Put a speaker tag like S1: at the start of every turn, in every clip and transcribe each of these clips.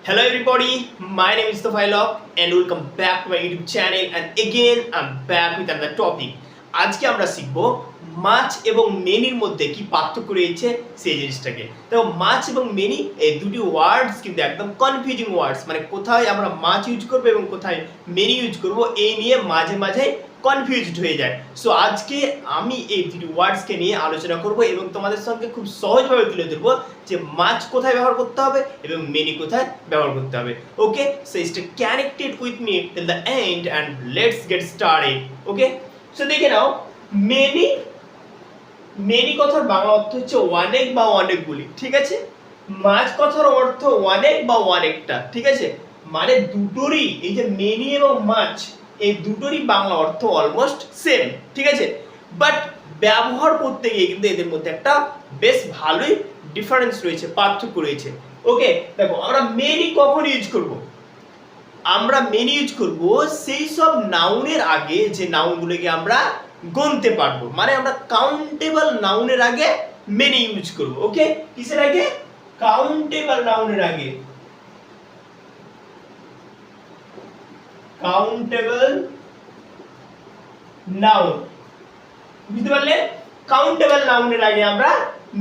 S1: Hello everybody, my name is Tofailok and welcome back to my YouTube channel and again I'm back with another topic. আজকে আমরা শিখব মাছ এবং মেনির মধ্যে কি পার্থক্য রয়েছে সেই জিনিসটাকে। দেখো মাছ এবং মেনি এই দুটি ওয়ার্ডস কিন্তু একদম কনফিউজিং ওয়ার্ডস, মানে কোথায় আমরা মাছ ইউজ করব এবং কোথায় মেনি ইউজ করব এই নিয়ে মাঝে মাঝে কনফিউজড হয়ে যায়। সো আজকে আমি এই দুটি ওয়ার্ডসকে নিয়ে আলোচনা করব এবং তোমাদের সঙ্গে খুব সহজভাবে তুলে ধরবো যে মাছ কোথায় ব্যবহার করতে হবে এবং মেনি কোথায় ব্যবহার করতে হবে। Okay, so stay connected with me till the end and let's get started. Okay, so দেখে নাও মেনি মেনি কথার বাংলা অর্থ হচ্ছে অনেক বা অনেকগুলি, ঠিক আছে। মাছ কথার অর্থ অনেক বা অনেকটা, ঠিক আছে। মানে দুটোরই এই যে মেনি এবং মাছ এই দুটোরই বাংলা অর্থ অলমোস্ট সেম, ঠিক আছে। বাট ব্যবহার করতে গিয়ে কিন্তু এদের মধ্যে একটা বেশ ভালোই ডিফারেন্স রয়েছে, পার্থক্য রয়েছে। ওকে, দেখো আমরা মেনি কখন ইউজ করব? আমরা মেনি ইউজ করব সেই সব নাউনের আগে যে নাউনগুলোকে আমরা গুনতে পারবো, মানে আমরা কাউন্টেবল নাউনের আগে মেনি ইউজ করব। ওকে, কিসের আগে? কাউন্টেবল নাউনের আগে। কাউন্টেবল নাউন, বুঝতে পারলে? কাউন্টেবল নাউনের আগে আমরা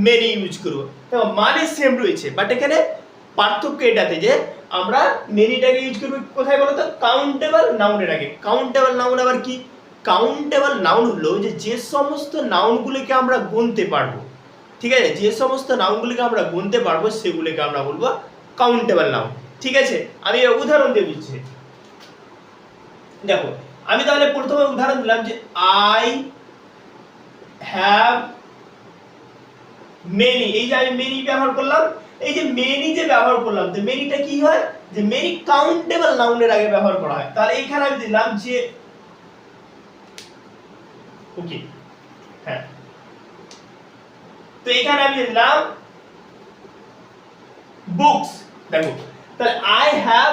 S1: মেনি ইউজ করব। দেখো মানে সেম রয়েছে, বাট এখানে পার্থক্য এটাতে যে আমরা মেনিটাকে ইউজ করব কোথায় বলো তো? কাউন্টেবল নাউনের আগে। কাউন্টেবল নাউন আবার কি? কাউন্টেবল নাউন হলো যে সমস্ত নাউনগুলিকে আমরা গুনতে পারবো, ঠিক আছে। যে সমস্ত নাউনগুলিকে আমরা গুনতে পারবো সেগুলিকে আমরা বলবো কাউন্টেবল নাউন, ঠিক আছে। আমি উদাহরণ দিয়ে বলছি। দেখো আমি তাহলে প্রথমে উদাহরণ দিলাম যে আই হ্যাভ মেনি। এই যে আমি মেনি ব্যবহার করলাম, এই যে মেনি যে ব্যবহার করলাম, তো মেনিটা কি হয়? যে মেনি কাউন্টেবল নাউনের আগে ব্যবহার করা হয়। তাহলে এইখানে আমি দিলাম যে ওকে, হ্যাঁ, তো এখানে আমি দিলাম বুকস। দেখো তাহলে আই হ্যাভ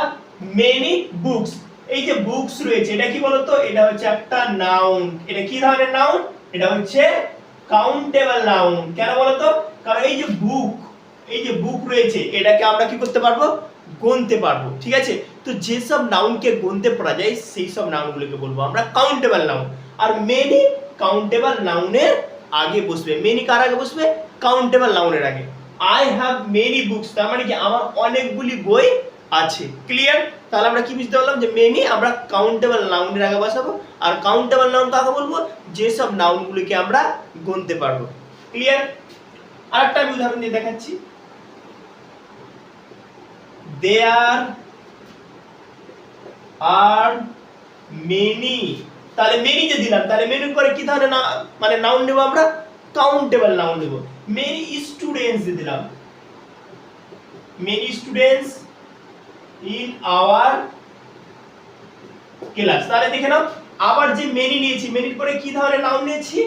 S1: মেনি বুকস, এই যে বুকস রয়েছে এটা কি বলতো? এটা হচ্ছে একটা নাউন। এটা কি ধরনের নাউন? এটা হচ্ছে কাউন্টেবল নাউন। কেন বলতো? কারণ এই যে বুক, এই যে বুক রয়েছে এটাকে আমরা কি করতে পারবো? গুনতে পারবো, ঠিক আছে। তো যেসব নাউনকে গুনতে পারা যায় সেই সব নাউনগুলোকে বলবো আমরা countable noun. Are many countable নাউনের আগে বসবে। মেনি কার আগে বসবে? কাউন্টেবল নাউনের আগে। আই হ্যাভ মেনি বুকস, তার মানে কি আমার অনেকগুলি বই আছে। ক্লিয়ার? তাহলে আমরা কি বুঝতে পারলাম যে মেনি আমরা কাউন্টেবল নাউনের আগে বসাবো, আর কাউন্টেবল নাউন কাকে বলবো? যেসব নাউনগুলিকে আমরা গুনতে পারবো। ক্লিয়ার? আরেকটা আমি উদাহরণ দিয়ে দেখাচ্ছি। দেয়ার আর মেনি, তাহলে মেনি যে দিলাম তাহলে মেনির পরে কি ধরনের মানে নাউন নেব? আমরা কাউন্টেবল নাউন নেব। মেনি স্টুডেন্টস দিলাম, many students in our class. তাহলে দেখে নাও আবার যে মেনি নিয়েছি, মেনির পরে কি ধরনের নাউন নিয়েছি?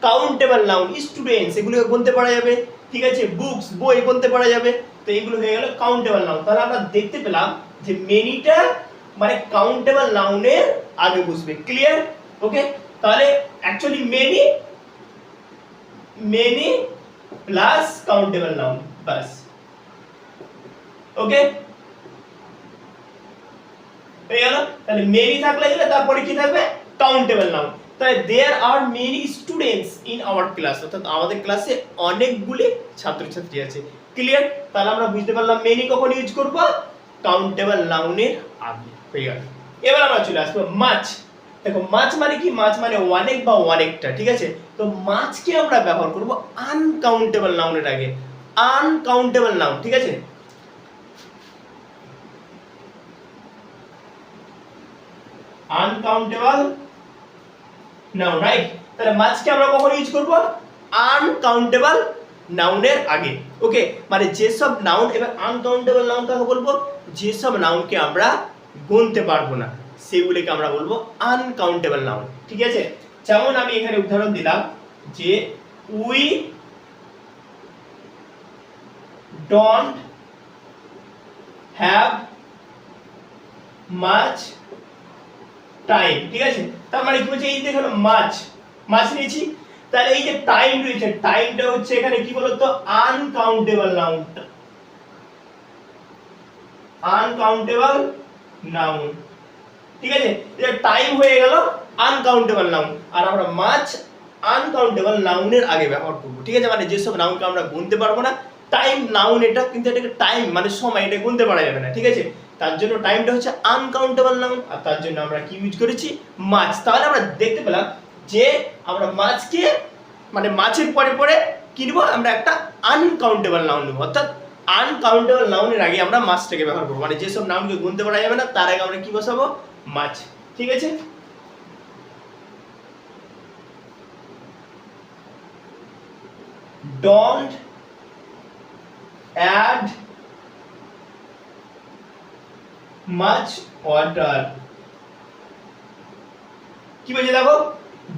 S1: Countable noun. স্টুডেন্টস এগুলোকে গুনতে পারা যাবে, ঠিক আছে। বুকস বই গুনতে পারা যাবে, তো এগুলো হয়ে গেল কাউন্টেবল নাউন। তাহলে আমরা দেখতে পেলাম যে মেনিটা মানে কাউন্টেবল নাউনের আগে বসবে। ক্লিয়ার? ওকে, তাহলে actually many many plus countable noun, বাস। ওকে, হয়ে গেল। তাহলে মেনি থাকলে তারপরে কি থাকবে? Countable noun. তাহলে there are many students in our class, অর্থাৎ আমাদের ক্লাসে অনেকগুলি ছাত্রছাত্রী আছে। ক্লিয়ার? তাহলে আমরা বুঝতে পারলাম মেনি কখন ইউজ করব? কাউন্টেবল নাউনের আগে। হয়ে গেল। এবার আমরা চলে আসবো মাছ। দেখো মাছ মানে কি? মাছ মানে অনেক বা অনেকটা, ঠিক আছে। তো মাছকে আমরা ব্যবহার করব আনকাউন্টেবল নাউনের আগে। আনকাউন্টেবল নাউন, ঠিক আছে। Uncountable noun, right. তাহলে মাছকে আমরা কখন ইউজ করব? আনকাউন্টেবল নাউনের আগে। ওকে, মানে যেসব নাউন, এবার আনকাউন্টেবল নাউন কাকে বলবো? যেসব নাউনকে আমরা গুনতে পারবো না সেগুলোকে আমরা বলবো আনকাউন্টেবল নাউন, ঠিক আছে। যেমন আমি এখানে উদাহরণ দিলাম যে we don't have much time, ঠিক আছে। তার মানে কি বলছে? এই দেখো মাছ, মাছ নিয়েছি, তাহলে এই যে টাইম রয়েছে, টাইমটা হচ্ছে এখানে কি বলতো? Uncountable noun. Uncountable noun. ঠিক আছে, এটা টাইম হয়ে গেল আনকাউন্টেবল নাউন, আর আমরা মাছ আনকাউন্টেবল নাউনের আগে ব্যবহার করব। ঠিক আছে, মানে যেসব নাউনকে আমরা গুনতে পারবো না, টাইম নাউন এটা, কিন্তু এটাকে টাইম মানে সময়, এটা গুনতে পারা যাবে না। ঠিক আছে, তার জন্য টাইমটা হচ্ছে আনকাউন্টেবল নাউন, আর তার জন্য আমরা কি ইউজ করেছি, মাছ। তাহলে আমরা দেখতে পেলাম যে আমরা মাছকে মানে মাছের পরে পরে কি নেব, আমরা একটা আনকাউন্টেবল নাউন নেব, অর্থাৎ আনকাউন্টেবল নাউনের আগে আমরা মাছটাকে ব্যবহার করবো, মানে যেসব নাউনকে গুনতে পারা যাবে না তার আগে আমরা কি বসাবো, মাছ। ঠিক আছে, don't add much water। কি বলছে দেখো,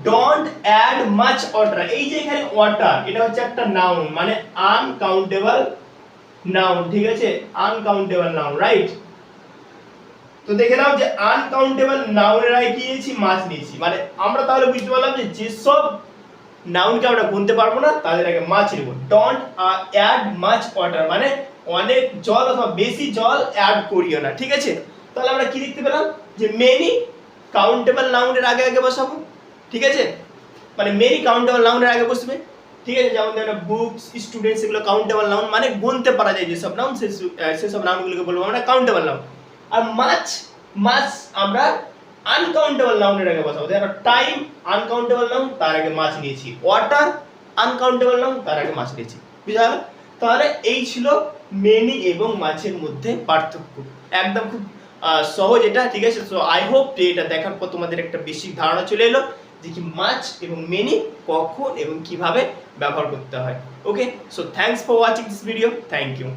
S1: don't add much water, এই যে এখানে ওয়াটার, এটা হচ্ছে একটা নাউন, মানে আনকাউন্টেবল নাউন। ঠিক আছে, আনকাউন্টেবল নাউন, রাইট। তো দেখে নাও যে আনকাউন্টেবল নাউনের আগে কি নিয়েছি, মাছ নিয়েছি, মানে আমরা তাহলে বুঝতে পারলাম যে যেসব নাউনকে আমরা গুনতে পারবো না তাদের আগে মাছ নেব। ডোন্ট অ্যাড মাচ ওয়াটার, মানে অনেক জল অথবা বেশি জল অ্যাড করিও না। ঠিক আছে, তাহলে আমরা কি দেখতে পেলাম যে মেনি কাউন্টেবল নাউনের আগে আগে বসাবো। ঠিক আছে, মানে মেনি কাউন্টেবল নাউনের আগে বসবে। ঠিক আছে, যেমন ধরো বুকস, স্টুডেন্টস, এগুলো কাউন্টেবল নাউন, মানে গুনতে পারা যায় যেসব নাউন, সেসব নাউনগুলোকে বলবো আমরা কাউন্টেবল নাউন। আর মাছ, মাছ আমরা আনকাউন্টেবল নাউনের আগে বসাবো। দেখো টাইম আনকাউন্টেবল নাউন, তার আগে মাছ নিয়েছি। ওয়াটার আনকাউন্টেবল নাউন, তার আগে মাছ নিয়েছি। বুঝা গেল? তাহলে এই ছিল মেনি এবং মাছের মধ্যে পার্থক্য, একদম খুব সহজ এটা। ঠিক আছে, সো আই হোপ যে এটা দেখার পর তোমাদের একটা বেসিক ধারণা চলে এলো যে কি মাছ এবং মেনি কখন এবং কিভাবে ব্যবহার করতে হয়। Okay, so thanks for watching this video, thank you.